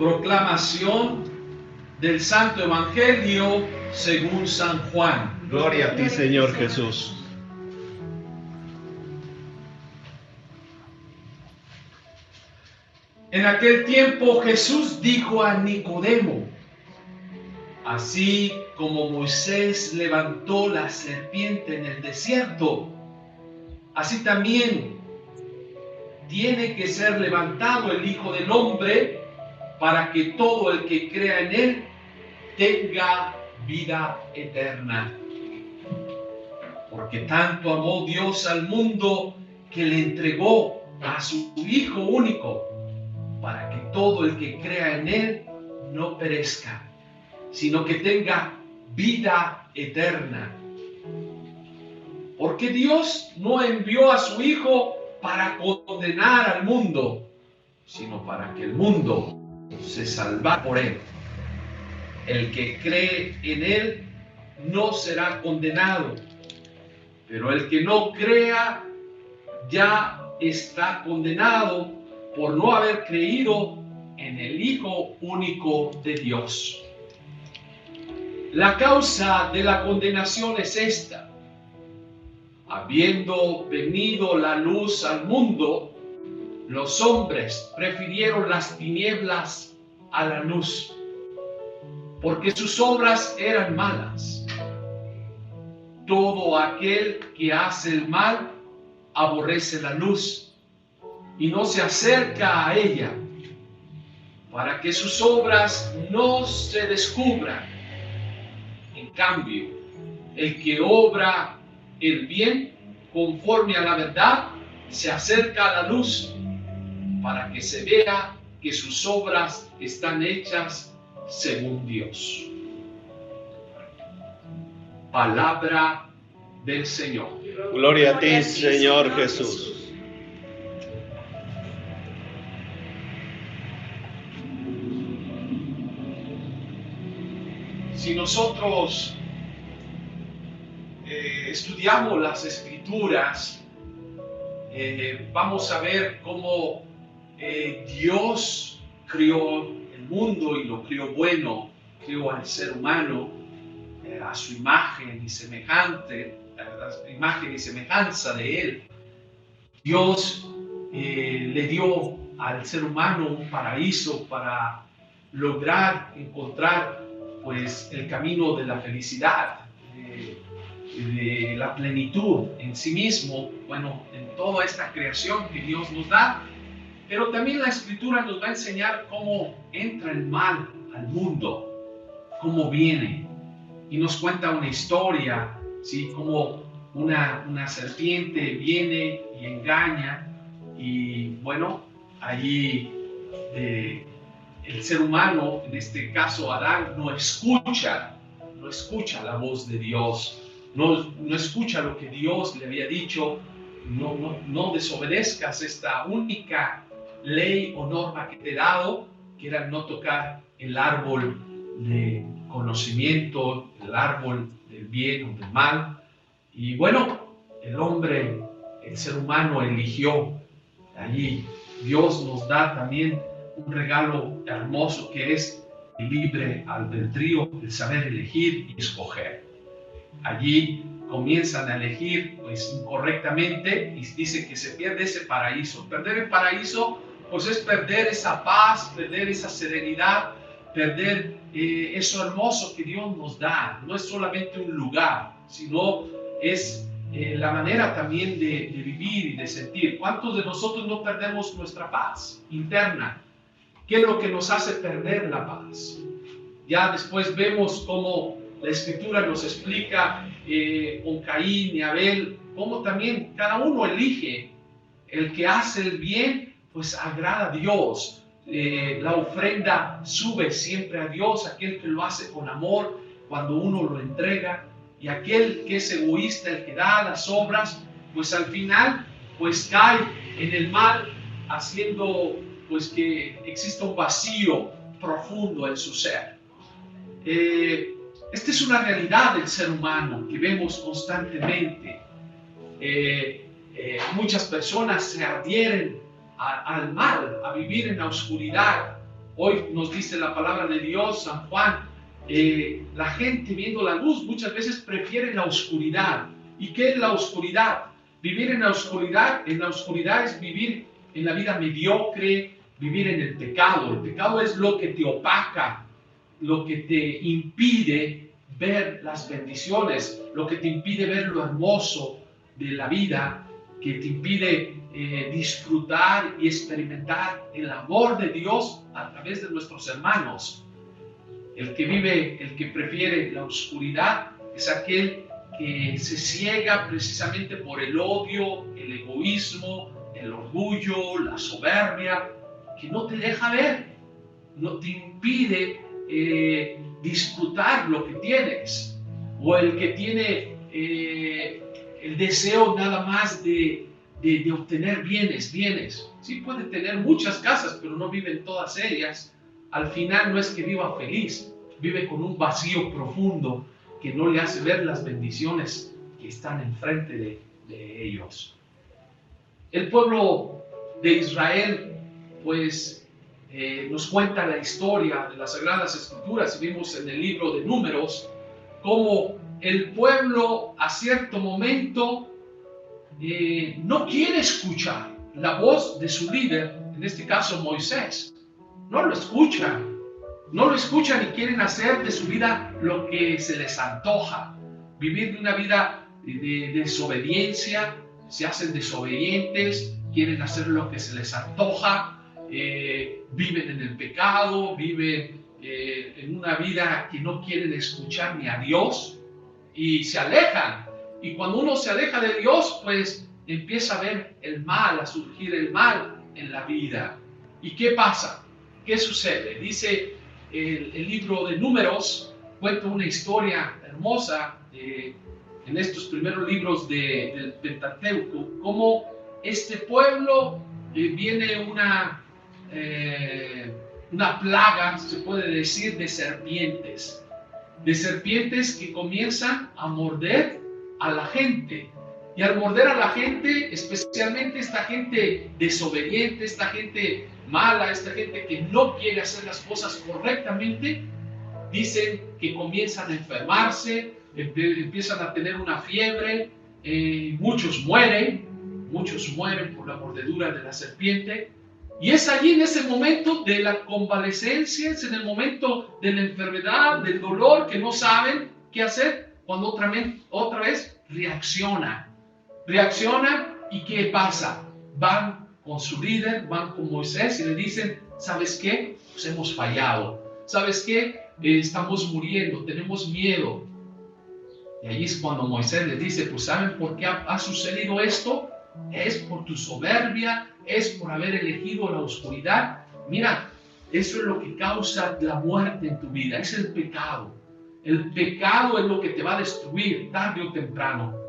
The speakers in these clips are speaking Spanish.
Proclamación del Santo Evangelio según San Juan. Gloria a ti, Señor Jesús. En aquel tiempo Jesús dijo a Nicodemo: así como Moisés levantó la serpiente en el desierto, así también tiene que ser levantado el Hijo del Hombre, para que todo el que crea en él tenga vida eterna. Porque tanto amó Dios al mundo que le entregó a su Hijo único, para que todo el que crea en él no perezca, sino que tenga vida eterna. Porque Dios no envió a su Hijo para condenar al mundo, sino para que el mundo se salvara por él. El que cree en él no será condenado, pero el que no crea ya está condenado por no haber creído en el Hijo único de Dios. La causa de la condenación es esta: habiendo venido la luz al mundo, los hombres prefirieron las tinieblas a la luz, porque sus obras eran malas. Todo aquel que hace el mal aborrece la luz y no se acerca a ella, para que sus obras no se descubran. En cambio, el que obra el bien conforme a la verdad se acerca a la luz, para que se vea que sus obras están hechas según Dios. Palabra del Señor. Gloria a ti, Señor Jesús. Si nosotros estudiamos las Escrituras, vamos a ver cómo Dios creó el mundo y lo creó bueno, creó al ser humano a su imagen y semejanza de él. Dios le dio al ser humano un paraíso para lograr encontrar pues el camino de la felicidad, de la plenitud en sí mismo, bueno, en toda esta creación que Dios nos da. Pero también la Escritura nos va a enseñar cómo entra el mal al mundo, cómo viene, y nos cuenta una historia, ¿sí? Cómo una serpiente viene y engaña, y bueno, allí el ser humano, en este caso Adán, no escucha la voz de Dios, no escucha lo que Dios le había dicho. No desobedezcas esta única ley o norma que te he dado, que era no tocar el árbol de conocimiento, el árbol del bien o del mal. Y bueno, el hombre, el ser humano eligió. Allí Dios nos da también un regalo hermoso, que es el libre albedrío, el saber elegir y escoger. Allí comienzan a elegir pues incorrectamente, y dice que se pierde ese paraíso. Perder el paraíso pues es perder esa paz, perder esa serenidad, perder eso hermoso que Dios nos da. No es solamente un lugar, sino es la manera también de vivir y de sentir. ¿Cuántos de nosotros no perdemos nuestra paz interna? ¿Qué es lo que nos hace perder la paz? Ya después vemos cómo la Escritura nos explica con Caín y Abel, cómo también cada uno elige. El que hace el bien, pues agrada a Dios. La ofrenda sube siempre a Dios, aquel que lo hace con amor, cuando uno lo entrega. Y aquel que es egoísta, el que da las obras, pues al final, pues cae en el mal, haciendo pues que exista un vacío profundo en su ser. Esta es una realidad del ser humano que vemos constantemente. Muchas personas se adhieren al mal, a vivir en la oscuridad, Hoy nos dice la palabra de Dios, San Juan, la gente viendo la luz muchas veces prefiere la oscuridad. ¿Y qué es la oscuridad? Vivir en la oscuridad es vivir en la vida mediocre, vivir en el pecado. El pecado es lo que te opaca, lo que te impide ver las bendiciones, lo que te impide ver lo hermoso de la vida, que te impide disfrutar y experimentar el amor de Dios a través de nuestros hermanos. El que prefiere la oscuridad es aquel que se ciega precisamente por el odio, el egoísmo, el orgullo, la soberbia, que no te deja ver, no te impide disfrutar lo que tienes, o el que tiene el deseo nada más de obtener bienes. Sí puede tener muchas casas, pero no vive en todas ellas. Al final no es que viva feliz, vive con un vacío profundo que no le hace ver las bendiciones que están enfrente de ellos. El pueblo de Israel, pues, nos cuenta la historia de las Sagradas Escrituras, y vimos en el libro de Números cómo el pueblo a cierto momento no quiere escuchar la voz de su líder, en este caso Moisés. No lo escuchan y quieren hacer de su vida lo que se les antoja, vivir una vida de desobediencia, se hacen desobedientes, quieren hacer lo que se les antoja, viven en el pecado, viven en una vida que no quieren escuchar ni a Dios y se alejan. Y cuando uno se aleja de Dios, pues empieza a ver el mal, a surgir el mal en la vida. ¿Y qué pasa? ¿Qué sucede? Dice el libro de Números, cuenta una historia hermosa en estos primeros libros del Pentateuco, cómo este pueblo viene una plaga, se puede decir, de serpientes que comienzan a morder a la gente. Y al morder a la gente, especialmente esta gente desobediente, esta gente mala, esta gente que no quiere hacer las cosas correctamente, dicen que comienzan a enfermarse, empiezan a tener una fiebre, muchos mueren por la mordedura de la serpiente. Y es allí, en ese momento de la convalecencia, es en el momento de la enfermedad, del dolor, que no saben qué hacer, cuando otra vez reaccionan. ¿Y qué pasa? Van con su líder, van con Moisés y le dicen: ¿sabes qué? Pues hemos fallado. ¿Sabes qué? Estamos muriendo, tenemos miedo. Y allí es cuando Moisés les dice: pues ¿saben por qué ha sucedido esto? Es por tu soberbia, es por haber elegido la oscuridad. Mira, eso es lo que causa la muerte en tu vida, es el pecado. El pecado es lo que te va a destruir tarde o temprano.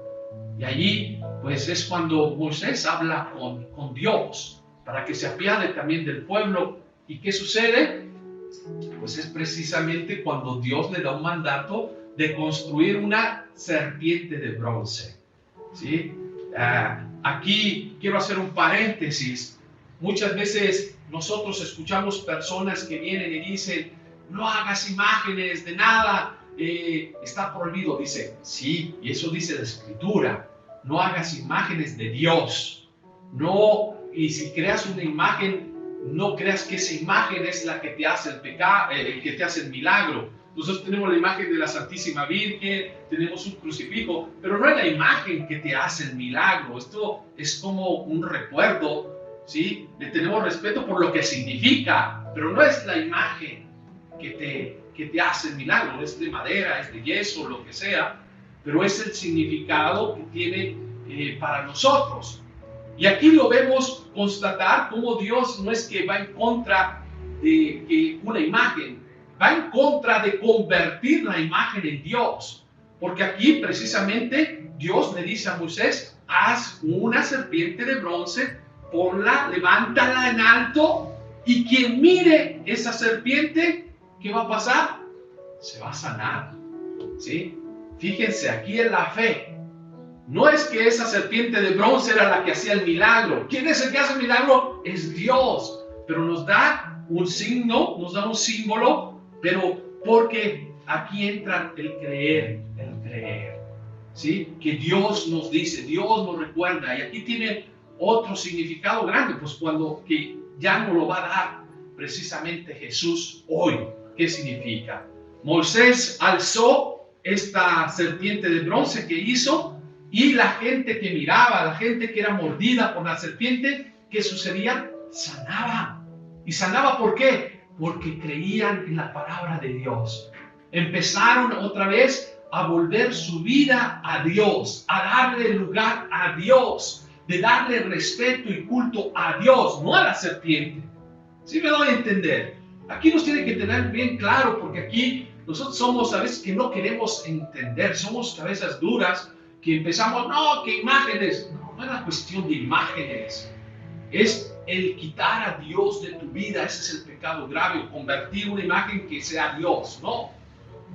Y allí, pues, es cuando Moisés habla con Dios para que se apiade también del pueblo. ¿Y qué sucede? Pues es precisamente cuando Dios le da un mandato de construir una serpiente de bronce. ¿Sí? Aquí quiero hacer un paréntesis. Muchas veces nosotros escuchamos personas que vienen y dicen: no hagas imágenes de nada, está prohibido. Dice, sí, y eso dice la Escritura: no hagas imágenes de Dios. No, y si creas una imagen, no creas que esa imagen es la que te hace el pecado, que te hace el milagro. Nosotros tenemos la imagen de la Santísima Virgen, tenemos un crucifijo, pero no es la imagen que te hace el milagro. Esto es como un recuerdo, ¿sí? Le tenemos respeto por lo que significa, pero no es la imagen que te hace el milagro. Es de madera, es de yeso, lo que sea, pero es el significado que tiene para nosotros. Y aquí lo vemos constatar cómo Dios no es que va en contra de una imagen, va en contra de convertir la imagen en Dios. Porque aquí precisamente Dios le dice a Moisés: haz una serpiente de bronce, ponla, levántala en alto, y quien mire esa serpiente, ¿qué va a pasar? Se va a sanar. ¿Sí? Fíjense, aquí en la fe. No es que esa serpiente de bronce era la que hacía el milagro. ¿Quién es el que hace el milagro? Es Dios. Pero nos da un signo, nos da un símbolo, pero porque aquí entra el creer, ¿sí? Que Dios nos dice, Dios nos recuerda, y aquí tiene otro significado grande, pues cuando que ya nos lo va a dar precisamente Jesús hoy. ¿Qué significa? Moisés alzó esta serpiente de bronce que hizo, y la gente que miraba, la gente que era mordida por la serpiente, ¿qué sucedía? Sanaba. ¿Y sanaba por qué? Porque creían en la palabra de Dios. Empezaron otra vez a volver su vida a Dios, a darle lugar a Dios, de darle respeto y culto a Dios, no a la serpiente. ¿Sí me doy a entender? Aquí nos tiene que tener bien claro, porque aquí nosotros somos a veces que no queremos entender, somos cabezas duras, que empezamos, no, que imágenes. No, no es la cuestión de imágenes, es el quitar a Dios de tu vida. Ese es el pecado grave, convertir una imagen que sea Dios, ¿no?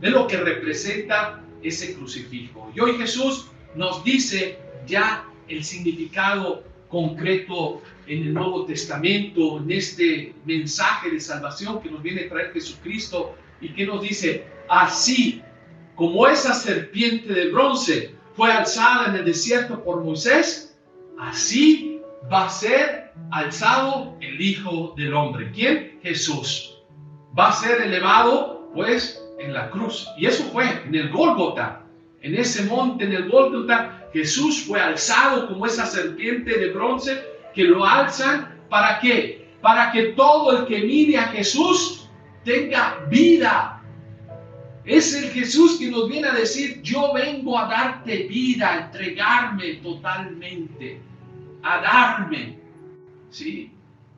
De lo que representa ese crucifijo. Y hoy Jesús nos dice ya el significado concreto en el Nuevo Testamento, en este mensaje de salvación que nos viene a traer Jesucristo, y que nos dice: así como esa serpiente de bronce fue alzada en el desierto por Moisés, así va a ser alzado el Hijo del Hombre. ¿Quién? Jesús. Va a ser elevado, pues, en la cruz. Y eso fue en el Gólgota. En ese monte, en el Gólgota, Jesús fue alzado como esa serpiente de bronce, que lo alzan, ¿para qué? Para que todo el que mire a Jesús tenga vida. Es el Jesús que nos viene a decir: yo vengo a darte vida, a entregarme totalmente, a darme, ¿sí?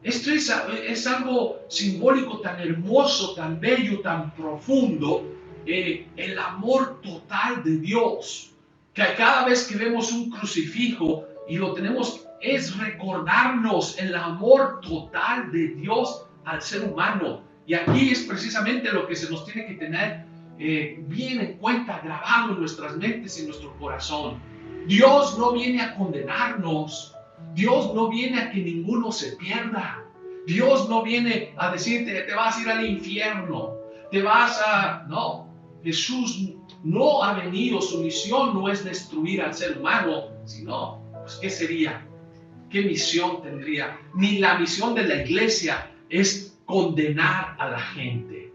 Esto es algo simbólico tan hermoso, tan bello, tan profundo, el amor total de Dios, que cada vez que vemos un crucifijo y lo tenemos, es recordarnos el amor total de Dios al ser humano. Y aquí es precisamente lo que se nos tiene que tener bien en cuenta, grabado en nuestras mentes y en nuestro corazón. Dios no viene a condenarnos. Dios no viene a que ninguno se pierda. Dios no viene a decirte que te vas a ir al infierno, te vas a... No, Jesús no ha venido, su misión no es destruir al ser humano, sino, pues, ¿qué sería? ¿Qué misión tendría? Ni la misión de la iglesia es condenar a la gente,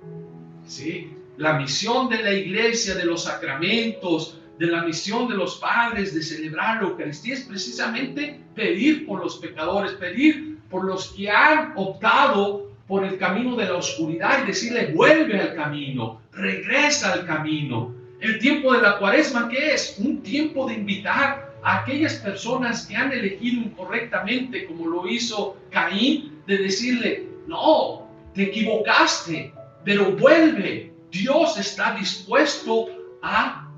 ¿sí? La misión de la iglesia, de los sacramentos, de la misión de los padres de celebrar la Eucaristía, es precisamente pedir por los pecadores, pedir por los que han optado por el camino de la oscuridad, y decirle: vuelve al camino, regresa al camino. El tiempo de la Cuaresma, ¿qué es? Un tiempo de invitar a aquellas personas que han elegido incorrectamente, como lo hizo Caín, de decirle: no, te equivocaste, pero vuelve. Dios está dispuesto a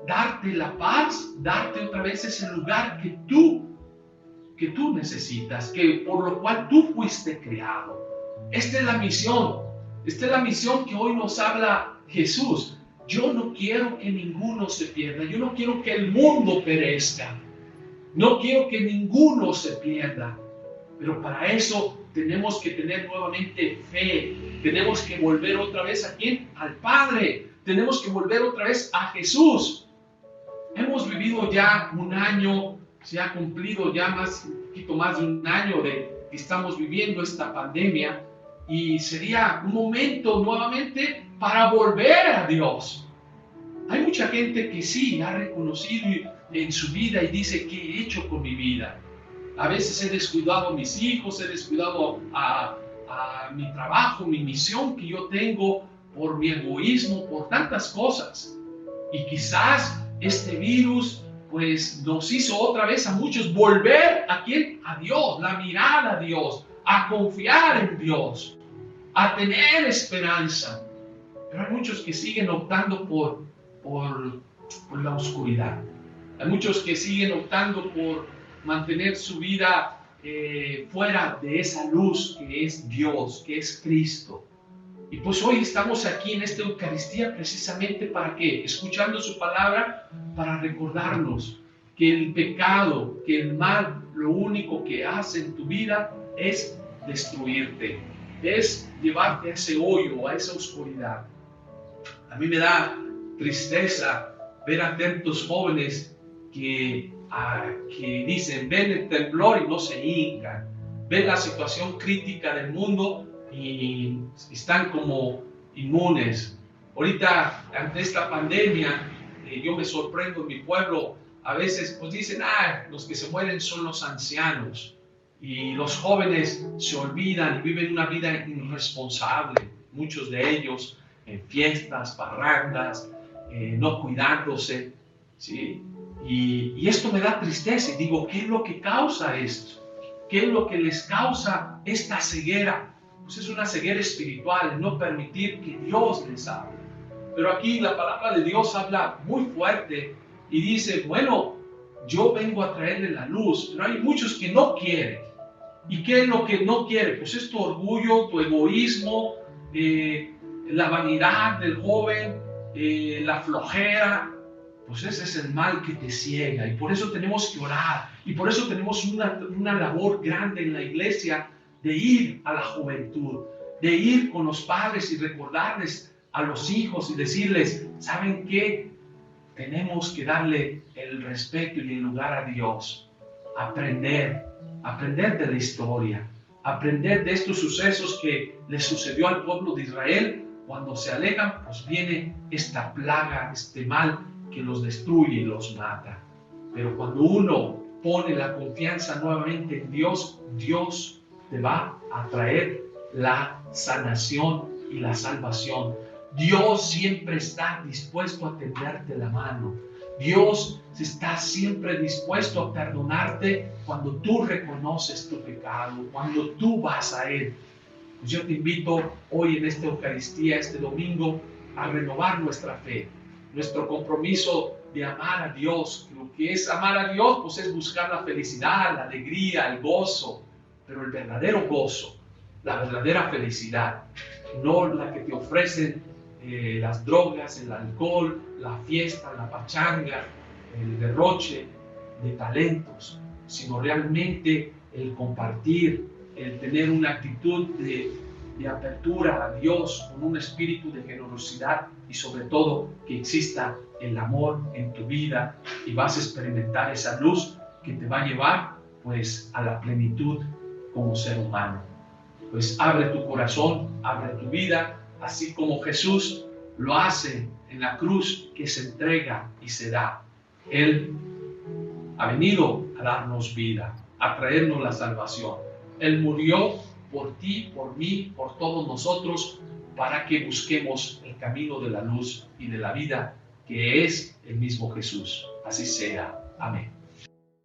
darte la paz, darte otra vez ese lugar que tú necesitas, por lo cual tú fuiste creado. Esta es la misión. Esta es la misión que hoy nos habla Jesús. Yo no quiero que ninguno se pierda. Yo no quiero que el mundo perezca. No quiero que ninguno se pierda. Pero para eso tenemos que tener nuevamente fe. Tenemos que volver otra vez ¿a quién? Al Padre. Tenemos que volver otra vez a Jesús. Hemos vivido ya un año, se ha cumplido ya un poquito más de un año de que estamos viviendo esta pandemia, y sería un momento nuevamente para volver a Dios. Hay mucha gente que sí ha reconocido en su vida y dice: ¿qué he hecho con mi vida? A veces he descuidado a mis hijos, he descuidado a mi trabajo, mi misión que yo tengo, por mi egoísmo, por tantas cosas. Y quizás este virus pues nos hizo otra vez a muchos volver ¿a quién? A Dios, la mirada a Dios, a confiar en Dios, a tener esperanza. Pero hay muchos que siguen optando por la oscuridad. Hay muchos que siguen optando por mantener su vida fuera de esa luz que es Dios, que es Cristo. Y pues hoy estamos aquí en esta Eucaristía precisamente ¿para qué? Escuchando su palabra, para recordarnos que el pecado, que el mal, lo único que hace en tu vida es destruirte, es llevarte a ese hoyo, a esa oscuridad. A mí me da tristeza ver a tantos jóvenes que dicen, ven el temblor y no se hincan, ven la situación crítica del mundo y están como inmunes. Ahorita, ante esta pandemia, yo me sorprendo en mi pueblo, a veces pues dicen, los que se mueren son los ancianos, y los jóvenes se olvidan y viven una vida irresponsable, muchos de ellos en fiestas, parrandas, no cuidándose, ¿sí? Y esto me da tristeza y digo, ¿qué es lo que causa esto? ¿Qué es lo que les causa esta ceguera? Pues es una ceguera espiritual, no permitir que Dios les hable. Pero aquí la palabra de Dios habla muy fuerte y dice, bueno, yo vengo a traerle la luz, pero hay muchos que no quieren. ¿Y qué es lo que no quiere? Pues es tu orgullo, tu egoísmo, la vanidad del joven, la flojera. Pues ese es el mal que te ciega, y por eso tenemos que orar, y por eso tenemos una labor grande en la iglesia de ir a la juventud, de ir con los padres y recordarles a los hijos y decirles, ¿saben qué? Tenemos que darle el respeto y el lugar a Dios, aprender de la historia, aprender de estos sucesos que le sucedió al pueblo de Israel. Cuando se alejan, pues viene esta plaga, este mal que los destruye y los mata. Pero cuando uno pone la confianza nuevamente en Dios, Dios te va a traer la sanación y la salvación. Dios siempre está dispuesto a tenderte la mano. Dios está siempre dispuesto a perdonarte cuando tú reconoces tu pecado, cuando tú vas a Él. Pues yo te invito hoy en esta Eucaristía, este domingo, a renovar nuestra fe, nuestro compromiso de amar a Dios. Lo que es amar a Dios, pues es buscar la felicidad, la alegría, el gozo, pero el verdadero gozo, la verdadera felicidad, no la que te ofrecen las drogas, el alcohol, la fiesta, la pachanga, el derroche de talentos, sino realmente el compartir, el tener una actitud de apertura a Dios con un espíritu de generosidad, y sobre todo que exista el amor en tu vida, y vas a experimentar esa luz que te va a llevar pues a la plenitud como ser humano. Pues abre tu corazón, abre tu vida, así como Jesús lo hace en la cruz, que se entrega y se da. Él ha venido a darnos vida, a traernos la salvación. Él murió por ti, por mí, por todos nosotros, para que busquemos el camino de la luz y de la vida, que es el mismo Jesús. Así sea. Amén.